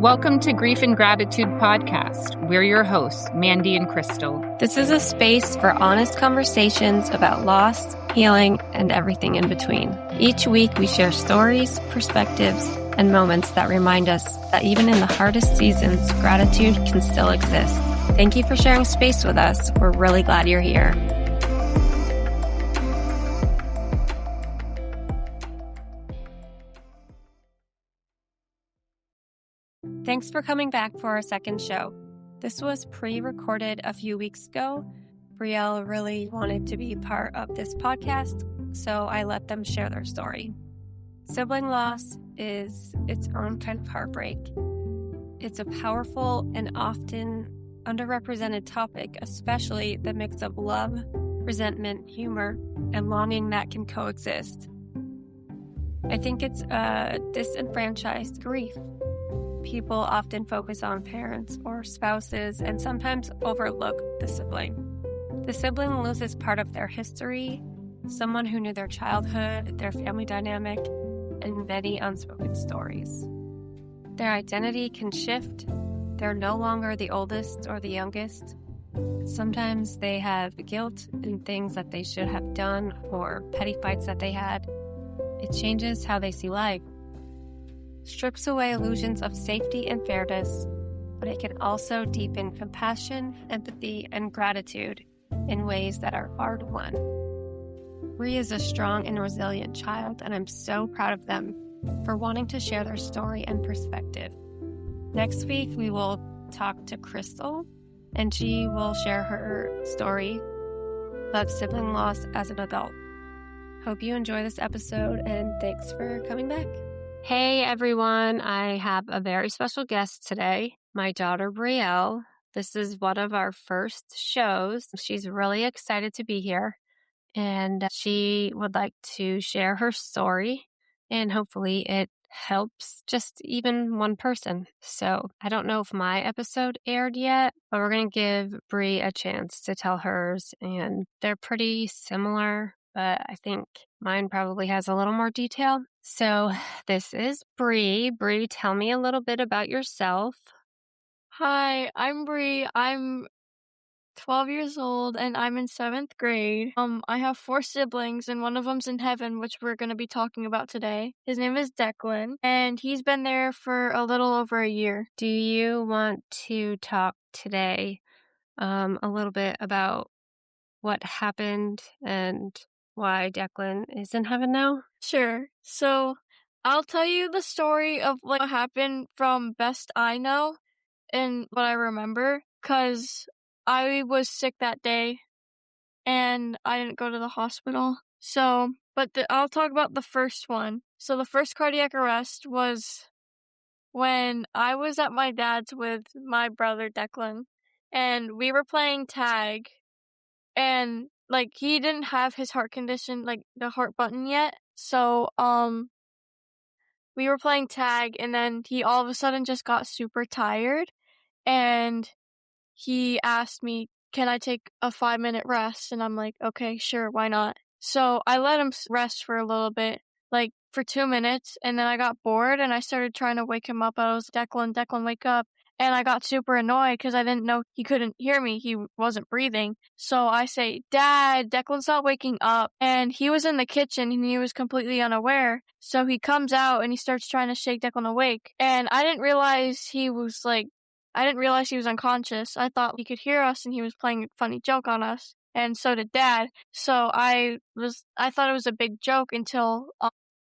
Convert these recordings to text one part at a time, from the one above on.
Welcome to Grief and Gratitude Podcast. We're your hosts, Mandy and Crystal. This is a space for honest conversations about loss, healing, and everything in between. Each week, we share stories, perspectives, and moments that remind us that even in the hardest seasons, gratitude can still exist. Thank you for sharing space with us. We're really glad you're here. Thanks for coming back for our second show. This was pre-recorded a few weeks ago. Brielle really wanted to be part of this podcast, so I let them share their story. Sibling loss is its own kind of heartbreak. It's a powerful and often underrepresented topic, especially the mix of love, resentment, humor, and longing that can coexist. I think it's a disenfranchised grief. People often focus on parents or spouses and sometimes overlook the sibling. The sibling loses part of their history, someone who knew their childhood, their family dynamic, and many unspoken stories. Their identity can shift. They're no longer the oldest or the youngest. Sometimes they have guilt in things that they should have done or petty fights that they had. It changes how they see life. Strips away illusions of safety and fairness, but it can also deepen compassion, empathy, and gratitude in ways that are hard-won. Bree is a strong and resilient child, and I'm so proud of them for wanting to share their story and perspective. Next week, we will talk to Crystal, and she will share her story of sibling loss as an adult. Hope you enjoy this episode, and thanks for coming back. Hey everyone, I have a very special guest today, my daughter Brielle. This is one of our first shows. She's really excited to be here, and she would like to share her story, and hopefully it helps just even one person. So I don't know if my episode aired yet, but we're going to give Brie a chance to tell hers, and they're pretty similar, but I think mine probably has a little more detail. So this is Bree. Bree, tell me a little bit about yourself. Hi, I'm Bree. I'm 12 years old and I'm in 7th grade. I have 4 siblings and one of them's in heaven, which we're going to be talking about today. His name is Declan and he's been there for a little over a year. Do you want to talk today a little bit about what happened and why Declan is in heaven now? Sure. So I'll tell you the story of what happened from best I know and what I remember, because I was sick that day and I didn't go to the hospital. I'll talk about the first one. So the first cardiac arrest was when I was at my dad's with my brother Declan, and we were playing tag, and he didn't have his heart condition, the heart button yet. So we were playing tag, and then he all of a sudden just got super tired, and he asked me, can I take a 5-minute rest? And I'm like, okay, sure, why not? So I let him rest for a little bit, for 2 minutes, and then I got bored, and I started trying to wake him up. I was, Declan, wake up. And I got super annoyed because I didn't know he couldn't hear me. He wasn't breathing. So I say, Dad, Declan's not waking up. And he was in the kitchen and he was completely unaware. So he comes out and he starts trying to shake Declan awake. And I didn't realize he was unconscious. I thought he could hear us and he was playing a funny joke on us. And so did Dad. So I thought it was a big joke until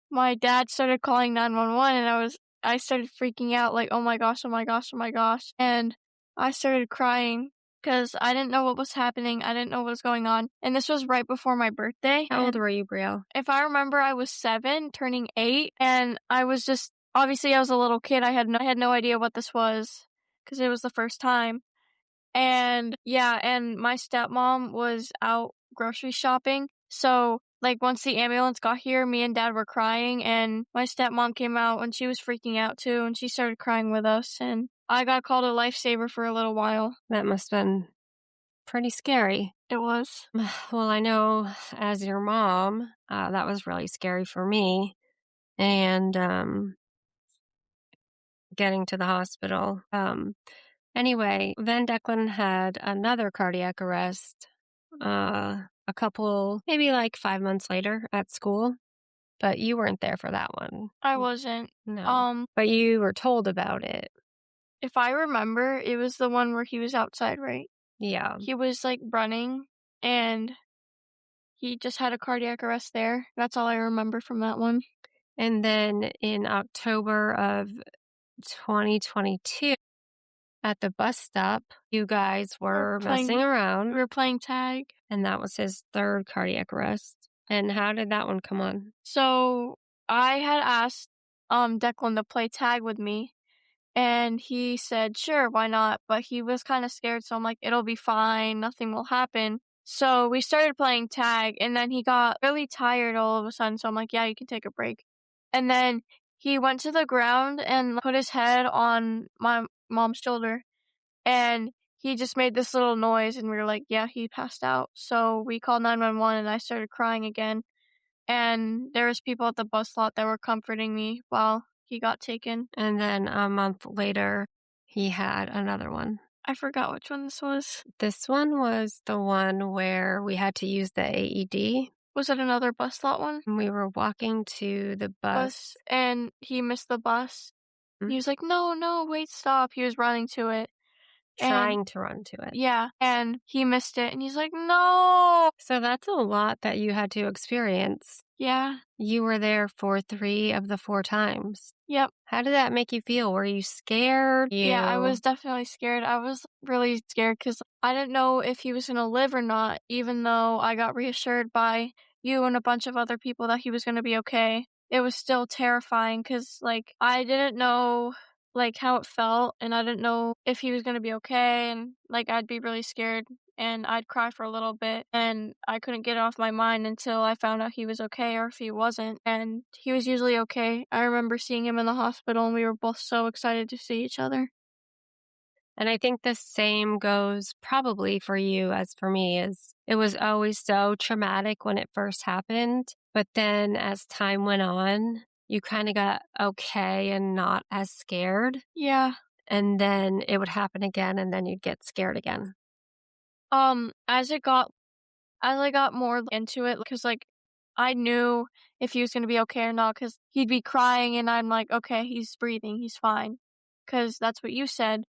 my dad started calling 911, and I started freaking out, oh my gosh, oh my gosh, oh my gosh. And I started crying because I didn't know what was happening. I didn't know what was going on. And this was right before my birthday. How old were you, Brielle? If I remember, I was 7, turning 8. And I was obviously I was a little kid. I had no idea what this was because it was the first time. And yeah, and my stepmom was out grocery shopping. So once the ambulance got here, me and Dad were crying, and my stepmom came out and she was freaking out too, and she started crying with us, and I got called a lifesaver for a little while. That must have been pretty scary. It was. Well, I know as your mom, that was really scary for me. And getting to the hospital. Anyway, then Declan had another cardiac arrest a couple, maybe like 5 months later at school, but you weren't there for that one. I wasn't. No. But you were told about it. If I remember, it was the one where he was outside, right? Yeah. He was like running and he just had a cardiac arrest there. That's all I remember from that one. And then in October of 2022, at the bus stop, you guys were messing around. We were playing tag. And that was his third cardiac arrest. And how did that one come on? So I had asked Declan to play tag with me. And he said, sure, why not? But he was kind of scared. So I'm like, it'll be fine. Nothing will happen. So we started playing tag. And then he got really tired all of a sudden. So I'm like, yeah, you can take a break. And then he went to the ground and put his head on my mom's shoulder. And he just made this little noise. And we were like, yeah, he passed out. So we called 911 and I started crying again. And there was people at the bus lot that were comforting me while he got taken. And then a month later, he had another one. I forgot which one this was. This one was the one where we had to use the AED. Was it another bus lot one? We were walking to the bus. And he missed the bus. Mm-hmm. He was like, no, wait, stop. He was running to it. Trying to run to it. Yeah, and he missed it. And he's like, no. So that's a lot that you had to experience. Yeah. You were there for 3 of the 4 times. Yep. How did that make you feel? Were you scared? Yeah, I was definitely scared. I was really scared because I didn't know if he was going to live or not, even though I got reassured by you and a bunch of other people that he was going to be okay. It was still terrifying because, like, I didn't know, like, how it felt, and I didn't know if he was going to be okay, and, like, I'd be really scared. And I'd cry for a little bit, and I couldn't get it off my mind until I found out he was okay or if he wasn't. And he was usually okay. I remember seeing him in the hospital, and we were both so excited to see each other. And I think the same goes probably for you as for me. Is it was always so traumatic when it first happened, but then as time went on, you kind of got okay and not as scared. Yeah. And then it would happen again, and then you'd get scared again. As I got more into it, because, like, I knew if he was going to be okay or not, because he'd be crying, and I'm like, okay, he's breathing, he's fine, because that's what you said.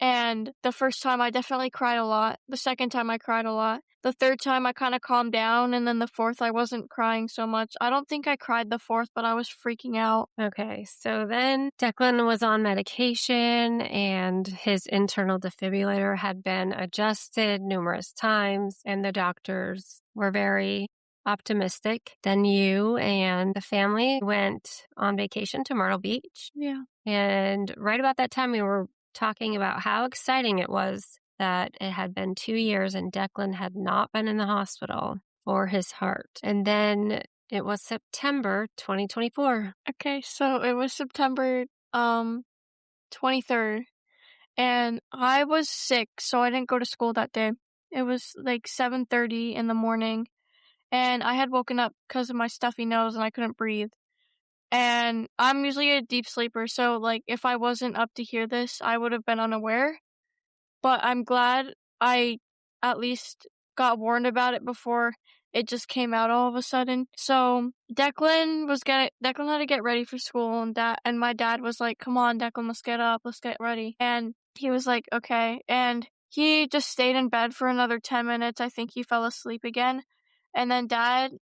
And the first time I definitely cried a lot. The second time I cried a lot. The third time I kind of calmed down, and then the fourth I wasn't crying so much. I don't think I cried the fourth, but I was freaking out. Okay, so then Declan was on medication, and his internal defibrillator had been adjusted numerous times, and the doctors were very optimistic. Then you and the family went on vacation to Myrtle Beach. Yeah. And right about that time, we were talking about how exciting it was that it had been 2 years and Declan had not been in the hospital for his heart. And then it was September 2024. Okay, so it was September 23rd, and I was sick, so I didn't go to school that day. It was like 7:30 in the morning, and I had woken up because of my stuffy nose and I couldn't breathe. And I'm usually a deep sleeper, so, like, if I wasn't up to hear this, I would have been unaware. But I'm glad I at least got warned about it before it just came out all of a sudden. So Declan had to get ready for school, and my dad was like, come on, Declan, let's get up, let's get ready. And he was like, okay. And he just stayed in bed for another 10 minutes. I think he fell asleep again. And then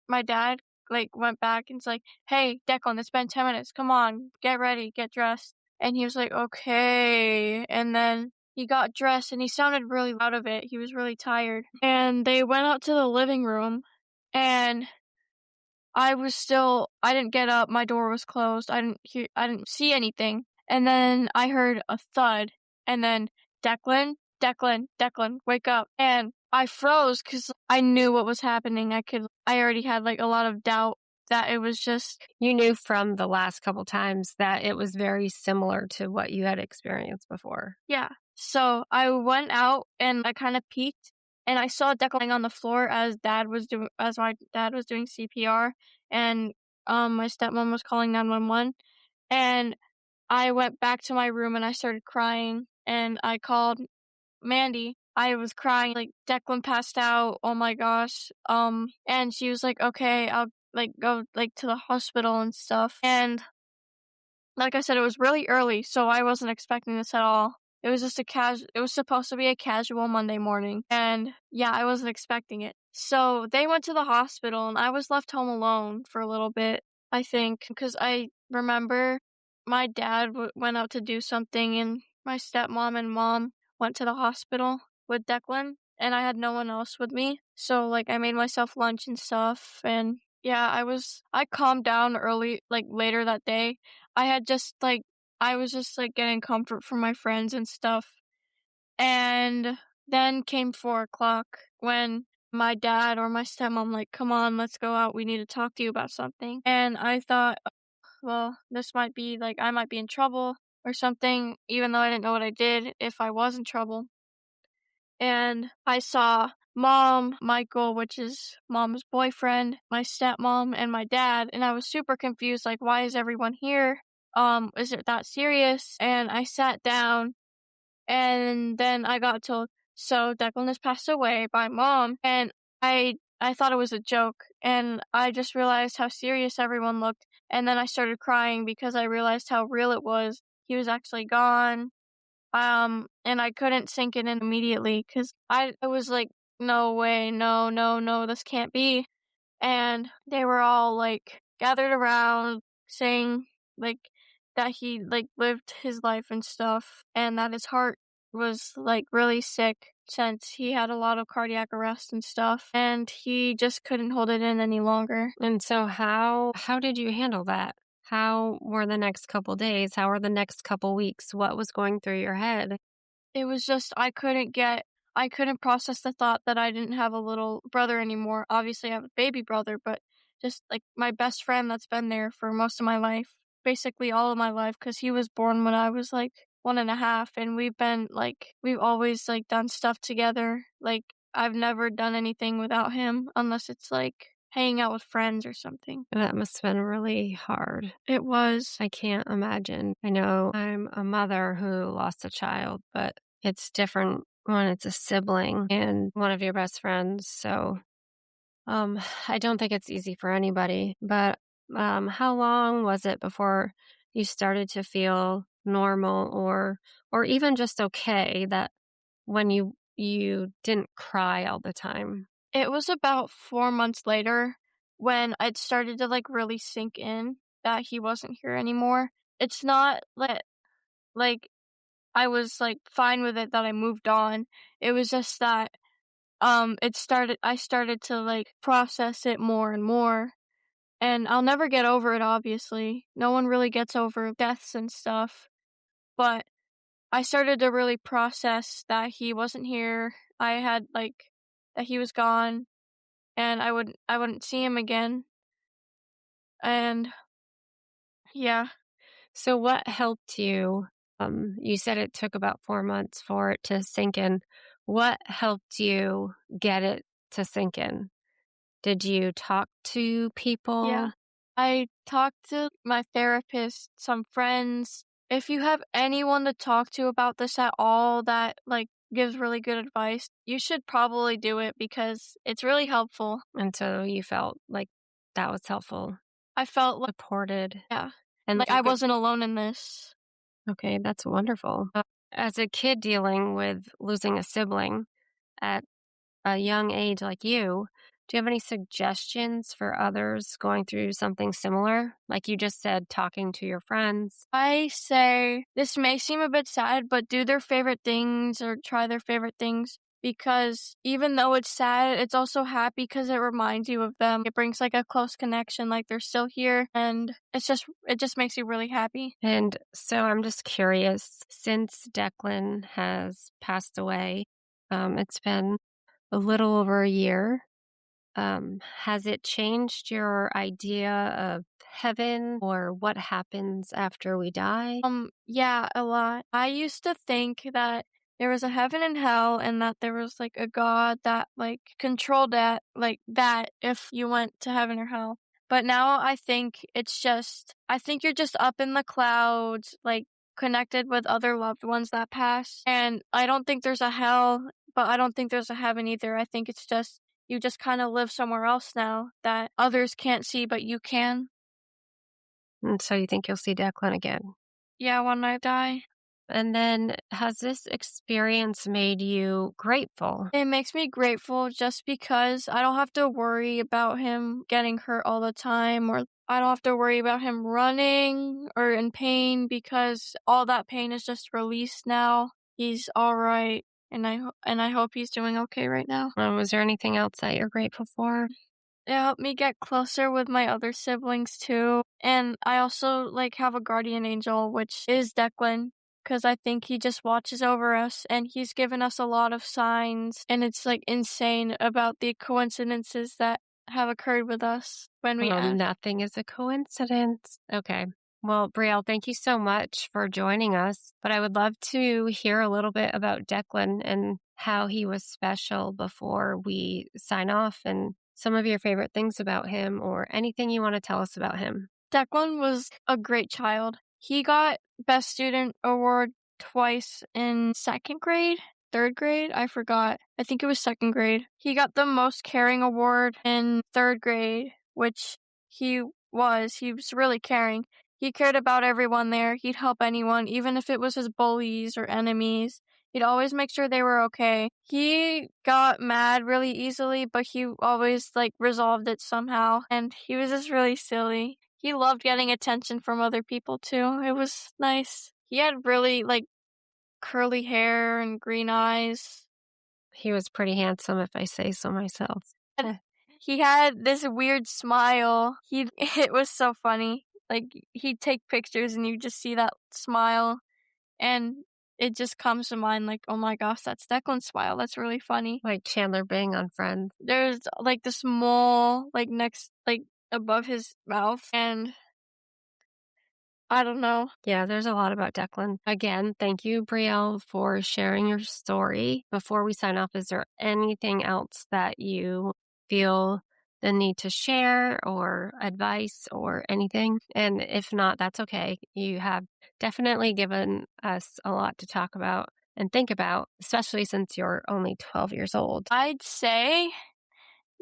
my dad, like, went back and was like, hey, Declan, it's been 10 minutes. Come on, get ready, get dressed. And he was like, okay. And then he got dressed and he sounded really out of it. He was really tired. And they went out to the living room, and I didn't get up. My door was closed. I didn't see anything. And then I heard a thud, and then Declan, wake up. And I froze because I knew what was happening. I already had, like, a lot of doubt that it was just... You knew from the last couple times that it was very similar to what you had experienced before. Yeah. So I went out and I kind of peeked, and I saw Declan lying on the floor as my dad was doing CPR, and my stepmom was calling 911. And I went back to my room and I started crying and I called Mandy. I was crying, like Declan passed out. Oh my gosh. And she was like, "Okay, I'll like go like to the hospital and stuff." And like I said, it was really early, so I wasn't expecting this at all. It was just it was supposed to be a casual Monday morning. And yeah, I wasn't expecting it. So they went to the hospital and I was left home alone for a little bit, I think, because I remember my dad went out to do something and my stepmom and mom went to the hospital with Declan and I had no one else with me. So like I made myself lunch and stuff and yeah, I calmed down early, like later that day. I had just like I was just like getting comfort from my friends and stuff. And then came 4 o'clock when my dad or my stepmom like, come on, let's go out. We need to talk to you about something. And I thought, well, this might be like I might be in trouble or something, even though I didn't know what I did if I was in trouble. And I saw mom, Michael, which is mom's boyfriend, my stepmom, and my dad, and I was super confused, like, why is everyone here? Is it that serious? And I sat down, and then I got told, so Declan has passed away by mom, and I thought it was a joke, and I just realized how serious everyone looked, and then I started crying because I realized how real it was. He was actually gone, and I couldn't sink it in immediately because I was like, no way, no, no, no, this can't be. And they were all like gathered around saying like that he like lived his life and stuff and that his heart was like really sick since he had a lot of cardiac arrest and stuff and he just couldn't hold it in any longer. And so how did you handle that? How were the next couple days? How were the next couple weeks? What was going through your head? It was just I couldn't process the thought that I didn't have a little brother anymore. Obviously, I have a baby brother, but just like my best friend that's been there for most of my life, basically all of my life, because he was born when I was like 1.5, and we've always like done stuff together. Like I've never done anything without him unless it's like hanging out with friends or something. That must have been really hard. It was. I can't imagine. I know I'm a mother who lost a child, but it's different when it's a sibling and one of your best friends. So, I don't think it's easy for anybody. But, how long was it before you started to feel normal or even just okay that when you didn't cry all the time? It was about 4 months later when it started to, like, really sink in that he wasn't here anymore. It's not like, I was, like, fine with it that I moved on. It was just that, I started to, like, process it more and more, and I'll never get over it, obviously. No one really gets over deaths and stuff, but I started to really process that he wasn't here. I had, like that he was gone. And I wouldn't see him again. And yeah, So what helped you? You said it took about 4 months for it to sink in. What helped you get it to sink in? Did you talk to people? yeah. I talked to my therapist, some friends. If you have anyone to talk to about this at all that like gives really good advice, you should probably do it because it's really helpful. And so you felt like that was helpful, I felt like supported. yeah, And like I wasn't alone in this. okay, that's wonderful. As a kid dealing with losing a sibling at a young age like you, do you have any suggestions for others going through something similar? Like you just said, talking to your friends. I say this may seem a bit sad, but do their favorite things or try their favorite things because even though it's sad, it's also happy because it reminds you of them. It brings like a close connection, like they're still here, and it just makes you really happy. And so I'm just curious, since Declan has passed away, it's been a little over a year. Has it changed your idea of heaven or what happens after we die? Yeah, a lot. I used to think that there was a heaven and hell and that there was like a God that like controlled that, like that if you went to heaven or hell. But now I think you're just up in the clouds, like connected with other loved ones that pass. And I don't think there's a hell, but I don't think there's a heaven either. I think it's just, you just kind of live somewhere else now that others can't see, but you can. And so you think you'll see Declan again? Yeah, when I die. And then has this experience made you grateful? It makes me grateful just because I don't have to worry about him getting hurt all the time, or I don't have to worry about him running or in pain, because all that pain is just released now. He's all right, and I hope he's doing okay right now. Was there anything else that you're grateful for? It helped me get closer with my other siblings too. And I also have a guardian angel, which is Declan, because I think he just watches over us, and he's given us a lot of signs, and it's insane about the coincidences that have occurred with us when we act. Nothing is a coincidence. Okay. Well, Brielle, thank you so much for joining us. But I would love to hear a little bit about Declan and how he was special before we sign off, and some of your favorite things about him, or anything you want to tell us about him. Declan was a great child. He got Best Student Award twice in second grade, third grade, I forgot. I think it was second grade. He got the Most Caring Award in third grade, which he was really caring. He cared about everyone there. He'd help anyone, even if it was his bullies or enemies. He'd always make sure they were okay. He got mad really easily, but he always resolved it somehow. And he was just really silly. He loved getting attention from other people too. It was nice. He had really curly hair and green eyes. He was pretty handsome, if I say so myself. He had this weird smile. It was so funny. He'd take pictures and you just see that smile, and it just comes to mind oh my gosh, that's Declan's smile. That's really funny. Like Chandler Bing on Friends. There's this mole next above his mouth, and I don't know. Yeah, there's a lot about Declan. Again, thank you, Brielle, for sharing your story. Before we sign off, is there anything else that you feel the need to share, or advice, or anything? And if not, that's okay. You have definitely given us a lot to talk about and think about, especially since you're only 12 years old. I'd say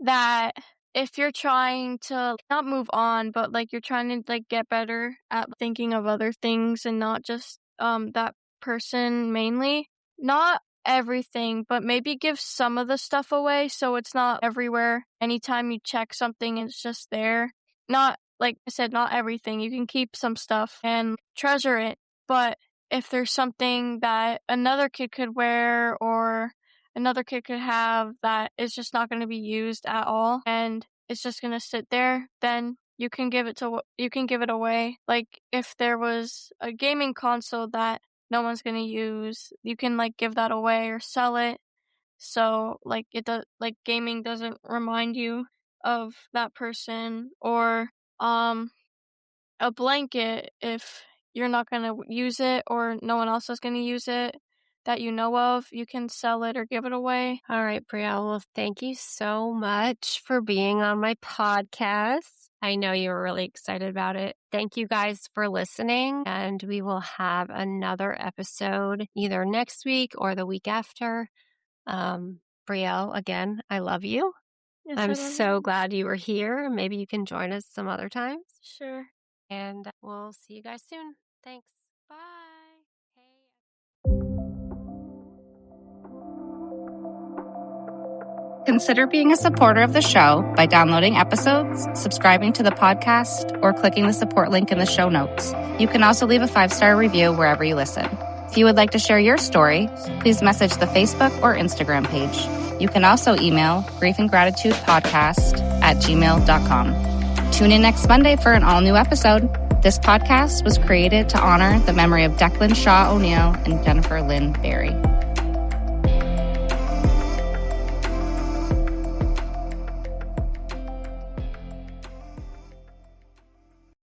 that if you're trying to not move on, but you're trying to get better at thinking of other things and not just that person mainly, not everything, but maybe give some of the stuff away so it's not everywhere. Anytime you check something, it's just there. Not, like I said, not everything. You can keep some stuff and treasure it, but if there's something that another kid could wear or another kid could have that is just not going to be used at all, and it's just going to sit there, then you can give it away. If there was a gaming console that no one's going to use, you can give that away or sell it. So gaming doesn't remind you of that person. Or a blanket, if you're not going to use it or no one else is going to use it that you know of, you can sell it or give it away. All right, Brielle, well, thank you so much for being on my podcast. I know you were really excited about it. Thank you guys for listening, and we will have another episode either next week or the week after. Brielle, again, I love you. Yes, I'm so glad you were here. Maybe you can join us some other times. Sure. And we'll see you guys soon. Thanks. Bye. Consider being a supporter of the show by downloading episodes, subscribing to the podcast, or clicking the support link in the show notes. You can also leave a 5-star review wherever you listen. If you would like to share your story, please message the Facebook or Instagram page. You can also email griefandgratitudepodcast@gmail.com. Tune in next Monday for an all-new episode. This podcast was created to honor the memory of Declan Shaw ONeil and Jennifer Lynn Berry.